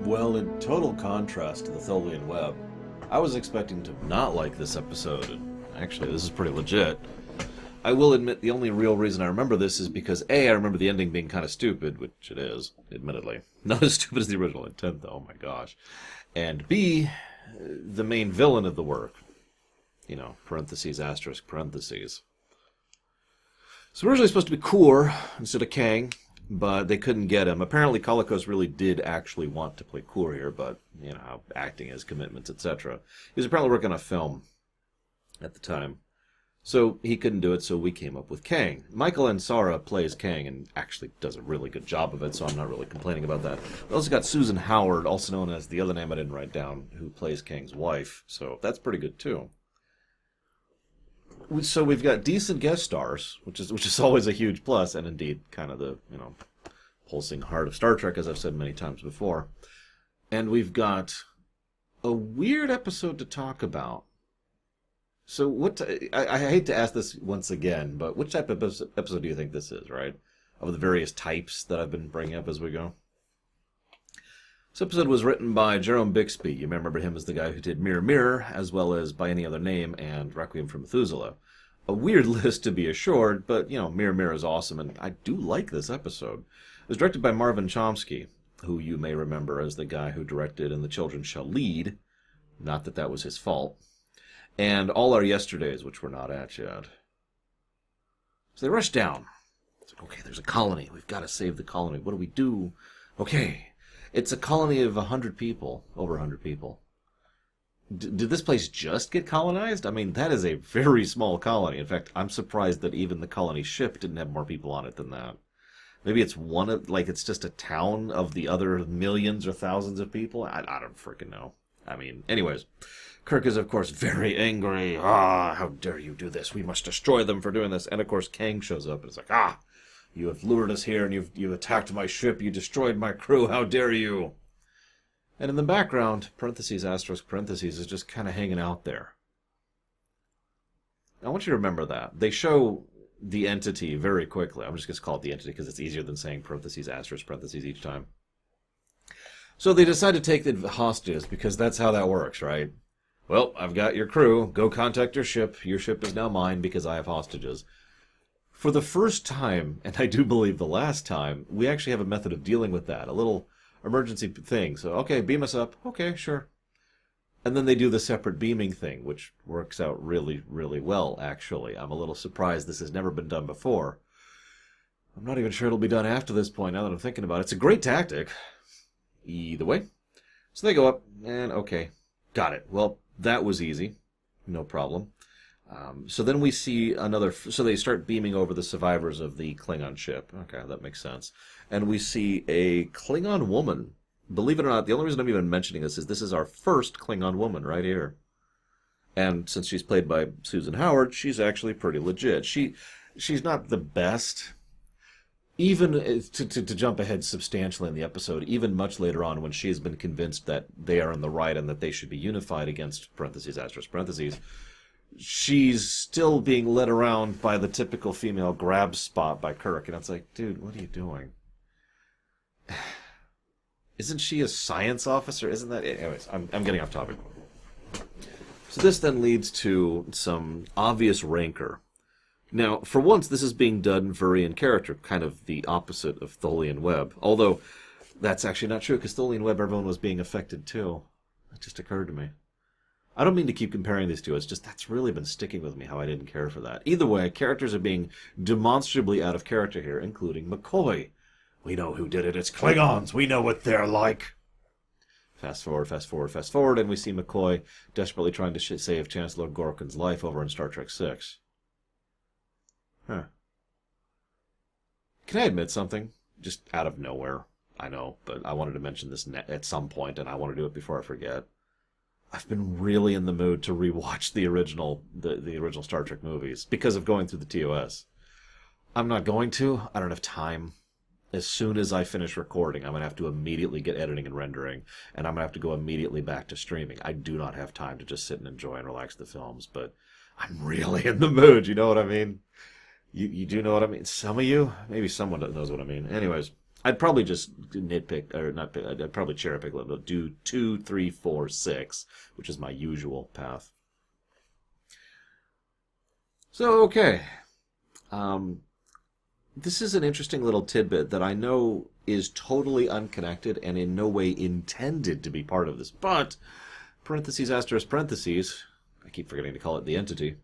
Well, in total contrast to the Tholian Web, I was expecting to not like this episode, and actually, this is pretty legit. I will admit the only real reason I remember this is because A, I remember the ending being kind of stupid, which it is, admittedly. Not as stupid as the original intent, though, oh my gosh. And B, the main villain of the work. You know, parentheses, asterisk, parentheses. So originally supposed to be Kur instead of Kang, but they couldn't get him. Apparently Kalikos really did actually want to play Kur here, but, you know, how acting is, commitments, etc. He was apparently working on a film at the time. So he couldn't do it, so we came up with Kang. Michael Ansara plays Kang and actually does a really good job of it, so I'm not really complaining about that. We also got Susan Howard, also known as the other name I didn't write down, who plays Kang's wife, so that's pretty good too. So we've got decent guest stars, which is always a huge plus, and indeed kind of the, you know, pulsing heart of Star Trek, as I've said many times before. And we've got a weird episode to talk about. So I hate to ask this once again, but which type of episode do you think this is, right? Of the various types that I've been bringing up as we go. This episode was written by Jerome Bixby. You may remember him as the guy who did Mirror Mirror, as well as By Any Other Name and Requiem for Methuselah. A weird list to be assured, but, you know, Mirror Mirror is awesome, and I do like this episode. It was directed by Marvin Chomsky, who you may remember as the guy who directed And the Children Shall Lead. Not that that was his fault. And All Our Yesterdays, which we're not at yet. So they rush down. It's like, okay, there's a colony. We've got to save the colony. What do we do? Okay, it's a colony of 100 people, over 100 people. Did this place just get colonized? I mean, that is a very small colony. In fact, I'm surprised that even the colony ship didn't have more people on it than that. Maybe it's it's just a town of the other millions or thousands of people? I don't freaking know. I mean, anyways, Kirk is, of course, very angry. How dare you do this? We must destroy them for doing this. And, of course, Kang shows up and is like, you have lured us here and you've attacked my ship. You destroyed my crew. How dare you? And in the background, parentheses, asterisk, parentheses, is just kind of hanging out there. I want you to remember that. They show the entity very quickly. I'm just going to call it the entity because it's easier than saying parentheses, asterisk, parentheses each time. So they decide to take the hostages because that's how that works, right? Well, I've got your crew. Go contact your ship. Your ship is now mine because I have hostages. For the first time, and I do believe the last time, we actually have a method of dealing with that. A little emergency thing. So, okay, beam us up. Okay, sure. And then they do the separate beaming thing, which works out really, really well, actually. I'm a little surprised this has never been done before. I'm not even sure it'll be done after this point, now that I'm thinking about it. It's a great tactic. Either way. So they go up, and okay, got it. Well, that was easy. No problem. So then we see so they start beaming over the survivors of the Klingon ship. Okay, that makes sense. And we see a Klingon woman. Believe it or not, the only reason I'm even mentioning this is our first Klingon woman right here. And since she's played by Susan Howard, she's actually pretty legit. She's not the best. Even to jump ahead substantially in the episode, even much later on when she has been convinced that they are in the right and that they should be unified against parentheses, asterisk, parentheses, she's still being led around by the typical female grab spot by Kirk. And it's like, dude, what are you doing? Isn't she a science officer? Isn't that... Anyways, I'm getting off topic. So this then leads to some obvious rancor. Now, for once, this is being done very in character, kind of the opposite of Tholian Web. Although, that's actually not true, because Tholian Web, everyone was being affected too. That just occurred to me. I don't mean to keep comparing these two, it's just that's really been sticking with me, how I didn't care for that. Either way, characters are being demonstrably out of character here, including McCoy. We know who did it, it's Klingons, we know what they're like. Fast forward, fast forward, fast forward, and we see McCoy desperately trying to save Chancellor Gorkon's life over in Star Trek VI. Huh. Can I admit something? Just out of nowhere. I know, but I wanted to mention this at some point, and I want to do it before I forget. I've been really in the mood to rewatch the original Star Trek movies because of going through the TOS. I'm not going to. I don't have time. As soon as I finish recording, I'm going to have to immediately get editing and rendering, and I'm going to have to go immediately back to streaming. I do not have time to just sit and enjoy and relax the films, but I'm really in the mood, you know what I mean? You do know what I mean? Some of you? Maybe someone knows what I mean. Anyways, I'd probably just nitpick, or not pick, I'd probably cherry pick a little bit. Do 2, 3, 4, 6, which is my usual path. So, okay. Um, this is an interesting little tidbit that I know is totally unconnected and in no way intended to be part of this, but, parentheses, asterisk, parentheses, I keep forgetting to call it the entity,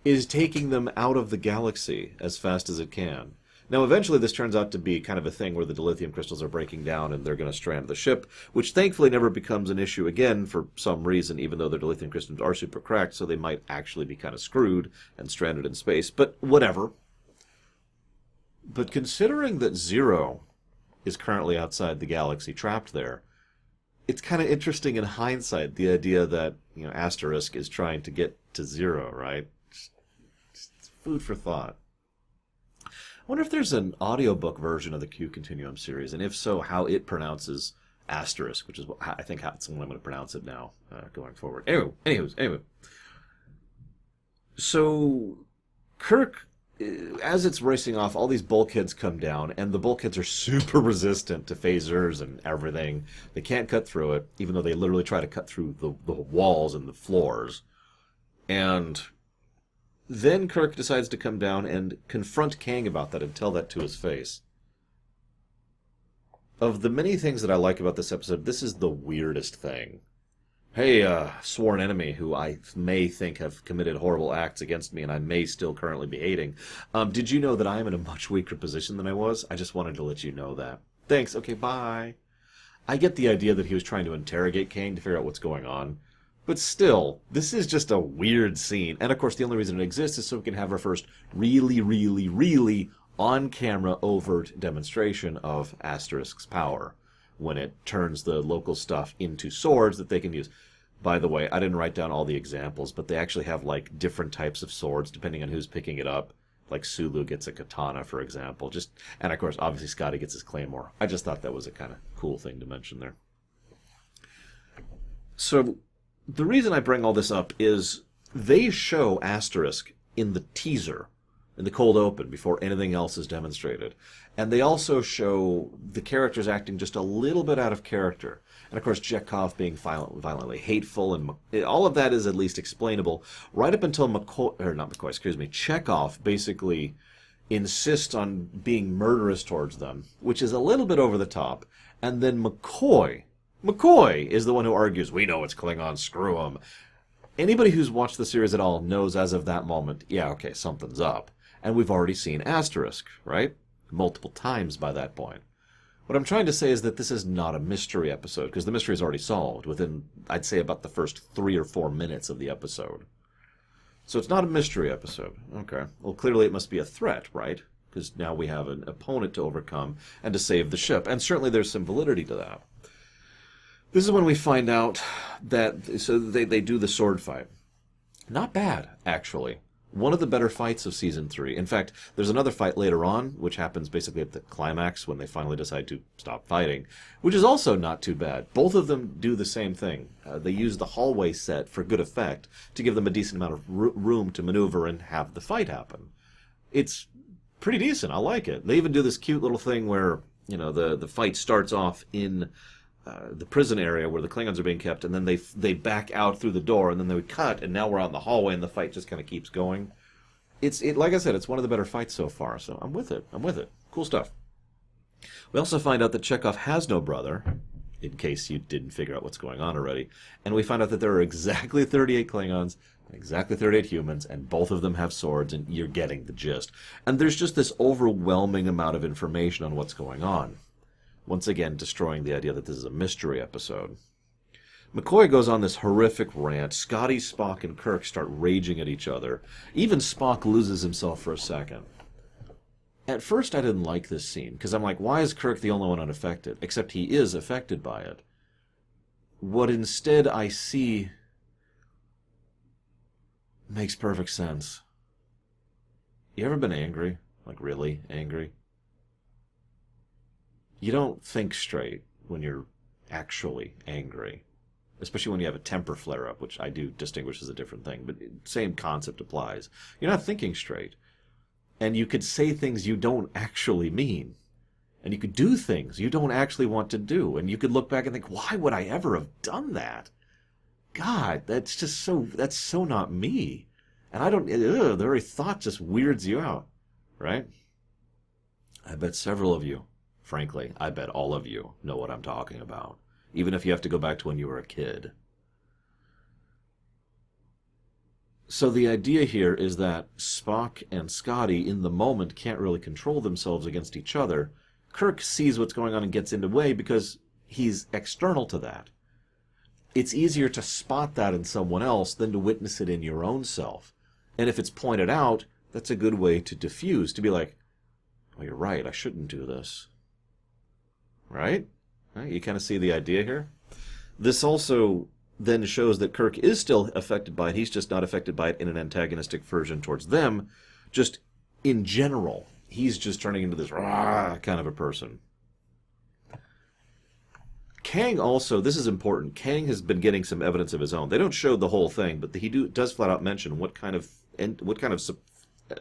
is taking them out of the galaxy as fast as it can. Now, eventually this turns out to be kind of a thing where the dilithium crystals are breaking down and they're going to strand the ship, which thankfully never becomes an issue again for some reason, even though the dilithium crystals are super cracked, so they might actually be kind of screwed and stranded in space, but whatever. But considering that Zero is currently outside the galaxy, trapped there, it's kind of interesting in hindsight, the idea that, Asterisk is trying to get to Zero, right? Just food for thought. I wonder if there's an audiobook version of the Q Continuum series, and if so, how it pronounces asterisk, which is I think that's the way I'm going to pronounce it now, going forward. Anyway. So, Kirk, as it's racing off, all these bulkheads come down, and the bulkheads are super resistant to phasers and everything. They can't cut through it, even though they literally try to cut through the walls and the floors. And then Kirk decides to come down and confront Kang about that and tell that to his face. Of the many things that I like about this episode, this is the weirdest thing. Hey, sworn enemy who I may think have committed horrible acts against me and I may still currently be hating. Did you know that I am in a much weaker position than I was? I just wanted to let you know that. Thanks, okay, bye. I get the idea that he was trying to interrogate Kang to figure out what's going on. But still, this is just a weird scene. And of course, the only reason it exists is so we can have our first really, really, really on-camera overt demonstration of Asterisk's power when it turns the local stuff into swords that they can use. By the way, I didn't write down all the examples, but they actually have like different types of swords depending on who's picking it up. Like Sulu gets a katana, for example. And of course, obviously Scotty gets his claymore. I just thought that was a kind of cool thing to mention there. So the reason I bring all this up is they show Asterisk in the teaser, in the cold open, before anything else is demonstrated. And they also show the characters acting just a little bit out of character. And of course, Chekhov being violently hateful, and all of that is at least explainable, right up until Chekhov basically insists on being murderous towards them, which is a little bit over the top. And then McCoy is the one who argues, we know it's Klingon, screw them. Anybody who's watched the series at all knows as of that moment, yeah, okay, something's up. And we've already seen Asterisk, right? Multiple times by that point. What I'm trying to say is that this is not a mystery episode, because the mystery is already solved within, I'd say, about the first 3 or 4 minutes of the episode. So it's not a mystery episode. Okay. Well, clearly it must be a threat, right? Because now we have an opponent to overcome and to save the ship. And certainly there's some validity to that. This is when we find out that, so they do the sword fight. Not bad, actually. One of the better fights of Season 3. In fact, there's another fight later on, which happens basically at the climax when they finally decide to stop fighting, which is also not too bad. Both of them do the same thing. They use the hallway set for good effect to give them a decent amount of room to maneuver and have the fight happen. It's pretty decent. I like it. They even do this cute little thing where, the fight starts off in the prison area where the Klingons are being kept, and then they back out through the door, and then they cut, and now we're out in the hallway, and the fight just kind of keeps going. Like I said, it's one of the better fights so far, so I'm with it. Cool stuff. We also find out that Chekhov has no brother, in case you didn't figure out what's going on already, and we find out that there are exactly 38 Klingons, exactly 38 humans, and both of them have swords, and you're getting the gist. And there's just this overwhelming amount of information on what's going on. Once again, destroying the idea that this is a mystery episode. McCoy goes on this horrific rant. Scotty, Spock, and Kirk start raging at each other. Even Spock loses himself for a second. At first, I didn't like this scene, because I'm like, why is Kirk the only one unaffected? Except he is affected by it. What instead I see makes perfect sense. You ever been angry? Like, really angry? You don't think straight when you're actually angry, especially when you have a temper flare-up, which I do distinguish as a different thing, but same concept applies. You're not thinking straight, and you could say things you don't actually mean, And you could do things you don't actually want to do. And you could look back and think, why would I ever have done that? God, that's so not me. And I don't, the very thought just weirds you out, right? I bet several of you, frankly, I bet all of you know what I'm talking about. Even if you have to go back to when you were a kid. So the idea here is that Spock and Scotty in the moment can't really control themselves against each other. Kirk sees what's going on and gets in the way because he's external to that. It's easier to spot that in someone else than to witness it in your own self. And if it's pointed out, that's a good way to diffuse, to be like, oh, you're right, I shouldn't do this. Right? You kind of see the idea here? This also then shows that Kirk is still affected by it. He's just not affected by it in an antagonistic version towards them. Just in general, he's just turning into this rah kind of a person. Kang also, this is important, Kang has been getting some evidence of his own. They don't show the whole thing, but he does flat out mention what kind of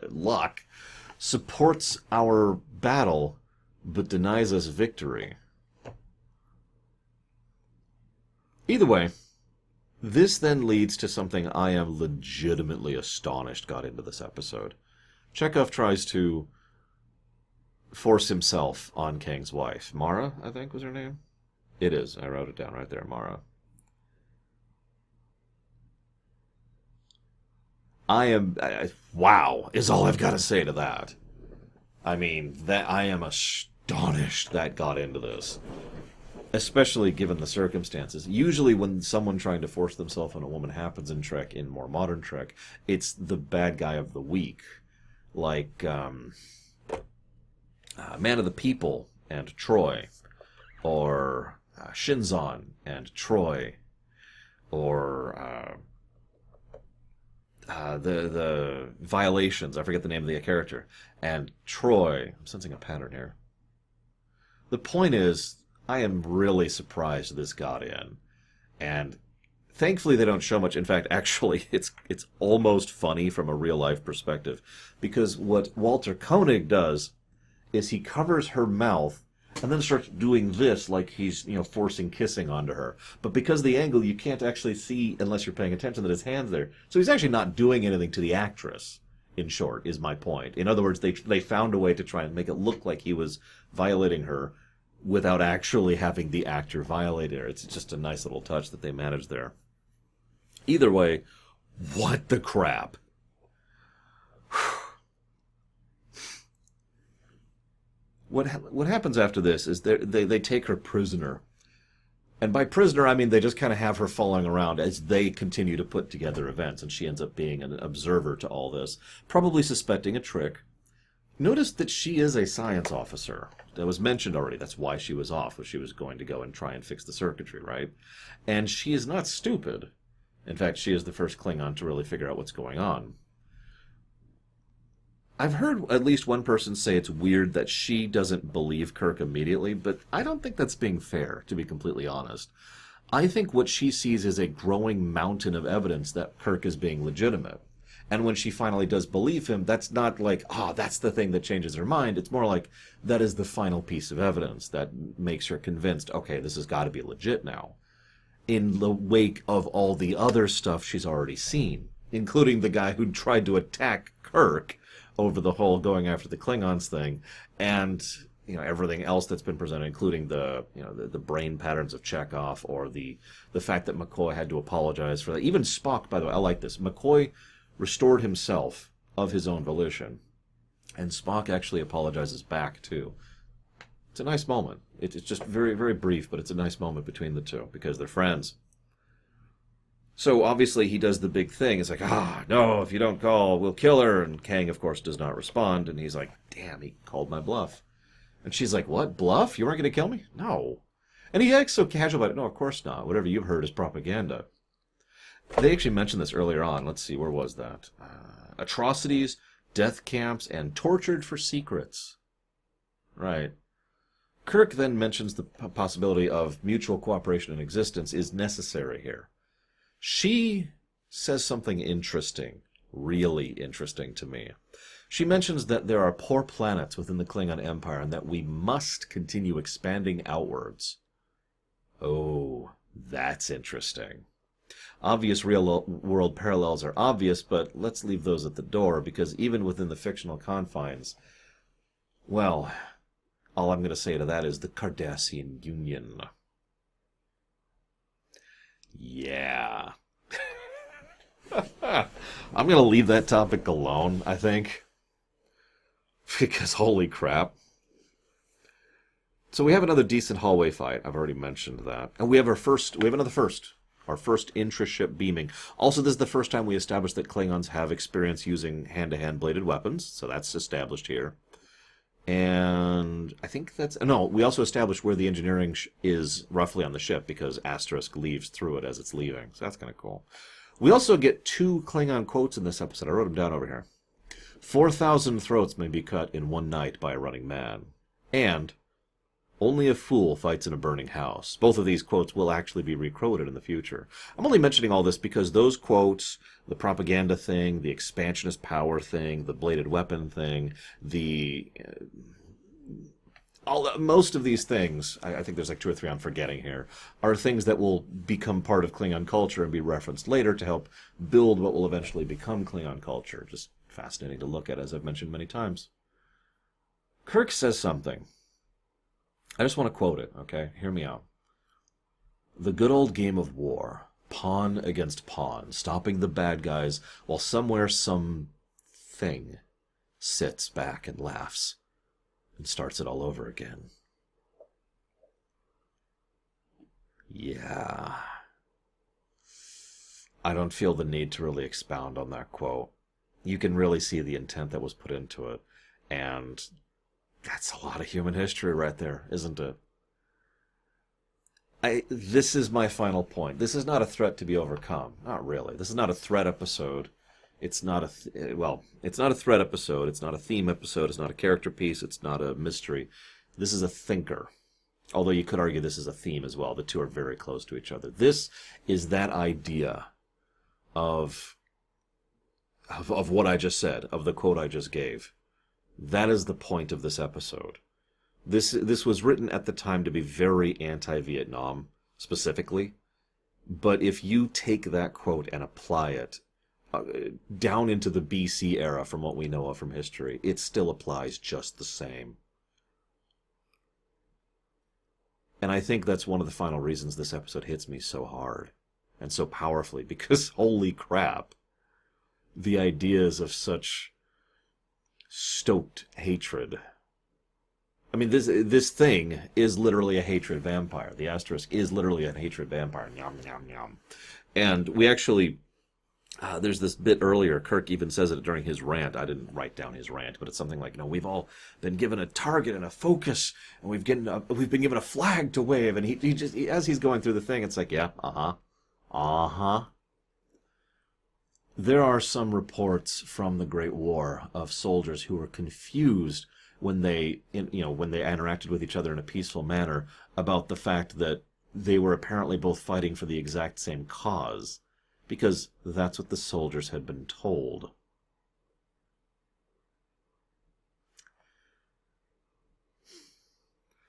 luck supports our battle but denies us victory. Either way, this then leads to something I am legitimately astonished got into this episode. Chekhov tries to force himself on Kang's wife. Mara, I think was her name? It is. I wrote it down right there, Mara. Wow, is all I've got to say to that. I mean, that I am astonished that got into this. Especially given the circumstances. Usually when someone trying to force themselves on a woman happens in Trek, in more modern Trek, it's the bad guy of the week. Like Man of the People and Troy. Or Shinzon and Troy. Or the Violations. I forget the name of the character. And Troy. I'm sensing a pattern here. The point is, I am really surprised this got in. And thankfully they don't show much. In fact, actually, it's almost funny from a real-life perspective. Because what Walter Koenig does is he covers her mouth and then starts doing this like he's, forcing kissing onto her. But because of the angle, you can't actually see, unless you're paying attention, that his hand's there. So he's actually not doing anything to the actress, in short, is my point. In other words, they found a way to try and make it look like he was violating her without actually having the actor violate her. It's just a nice little touch that they managed there. Either way, what the crap? What happens after this is they take her prisoner. And by prisoner, I mean they just kind of have her following around as they continue to put together events, and she ends up being an observer to all this, probably suspecting a trick. Notice that she is a science officer. That was mentioned already. That's why she was off, was she was going to go and try and fix the circuitry, right? And she is not stupid. In fact, she is the first Klingon to really figure out what's going on. I've heard at least one person say it's weird that she doesn't believe Kirk immediately, but I don't think that's being fair, to be completely honest. I think what she sees is a growing mountain of evidence that Kirk is being legitimate. And when she finally does believe him, that's not like, that's the thing that changes her mind. It's more like, that is the final piece of evidence that makes her convinced, okay, this has got to be legit now. In the wake of all the other stuff she's already seen, including the guy who tried to attack Kirk over the whole going after the Klingons thing, and everything else that's been presented, including the brain patterns of Chekhov, or the fact that McCoy had to apologize for that. Even Spock, by the way, I like this. McCoy restored himself of his own volition, and Spock actually apologizes back too. It's a nice moment. It's just very, very brief, but it's a nice moment between the two because they're friends. So obviously he does the big thing. It's like, no, if you don't call, we'll kill her. And Kang, of course, does not respond. And he's like, damn, he called my bluff. And she's like, what, bluff? You weren't going to kill me? No. And he acts so casual about it. No, of course not. Whatever you've heard is propaganda. They actually mentioned this earlier on. Let's see, where was that? Atrocities, death camps, and tortured for secrets. Right. Kirk then mentions the possibility of mutual cooperation and existence is necessary here. She says something interesting, really interesting to me. She mentions that there are poor planets within the Klingon Empire and that we must continue expanding outwards. Oh, that's interesting. Obvious real-world parallels are obvious, but let's leave those at the door, because even within the fictional confines, well, all I'm going to say to that is the Cardassian Union. Yeah. I'm going to leave that topic alone, I think. Because holy crap. So we have another decent hallway fight. I've already mentioned that. And we have another first. Our first intra-ship beaming. Also, this is the first time we established that Klingons have experience using hand-to-hand bladed weapons. So that's established here. And I think that's... No, we also established where the engineering is roughly on the ship, because Asterisk leaves through it as it's leaving. So that's kind of cool. We also get 2 Klingon quotes in this episode. I wrote them down over here. 4,000 throats may be cut in one night by a running man. And only a fool fights in a burning house. Both of these quotes will actually be requoted in the future. I'm only mentioning all this because those quotes, the propaganda thing, the expansionist power thing, the bladed weapon thing, most of these things, I think there's like 2 or 3 I'm forgetting here, are things that will become part of Klingon culture and be referenced later to help build what will eventually become Klingon culture. Just fascinating to look at, as I've mentioned many times. Kirk says something. I just want to quote it, okay? Hear me out. The good old game of war, pawn against pawn, stopping the bad guys while somewhere some thing sits back and laughs and starts it all over again. Yeah. I don't feel the need to really expound on that quote. You can really see the intent that was put into it, and that's a lot of human history right there, isn't it? This is my final point. This is not a threat to be overcome. Not really. This is not a threat episode. It's not it's not a threat episode. It's not a theme episode. It's not a character piece. It's not a mystery. This is a thinker. Although you could argue this is a theme as well. The two are very close to each other. This is that idea of what I just said, of the quote I just gave. That is the point of this episode. This was written at the time to be very anti-Vietnam, specifically. But if you take that quote and apply it down into the BC era from what we know of from history, it still applies just the same. And I think that's one of the final reasons this episode hits me so hard and so powerfully, because holy crap, the ideas of such stoked hatred. I mean, this thing is literally a hatred vampire. The Asterisk is literally a hatred vampire. Yum, yum, yum. And we actually, there's this bit earlier, Kirk even says it during his rant. I didn't write down his rant, but it's something like, we've all been given a target and a focus, and we've been given a flag to wave, and he just, as he's going through the thing, it's like, yeah, uh-huh. There are some reports from the Great War of soldiers who were confused when they interacted with each other in a peaceful manner about the fact that they were apparently both fighting for the exact same cause, because that's what the soldiers had been told.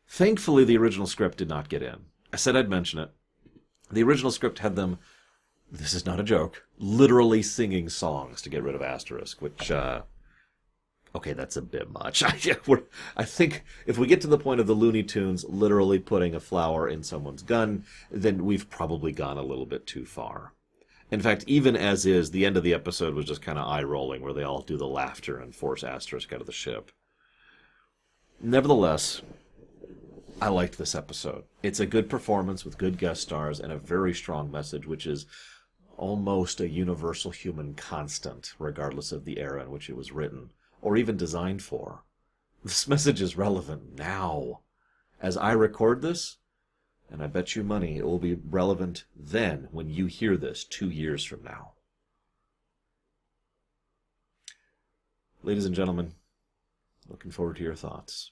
Thankfully, the original script did not get in. I said I'd mention it. The original script had them, this is not a joke, literally singing songs to get rid of Asterisk, which, okay, that's a bit much. I think if we get to the point of the Looney Tunes literally putting a flower in someone's gun, then we've probably gone a little bit too far. In fact, even as is, the end of the episode was just kind of eye-rolling, where they all do the laughter and force Asterisk out of the ship. Nevertheless, I liked this episode. It's a good performance with good guest stars and a very strong message, which is almost a universal human constant, regardless of the era in which it was written, or even designed for. This message is relevant now. As I record this, and I bet you money it will be relevant then, when you hear this 2 years from now. Ladies and gentlemen, looking forward to your thoughts.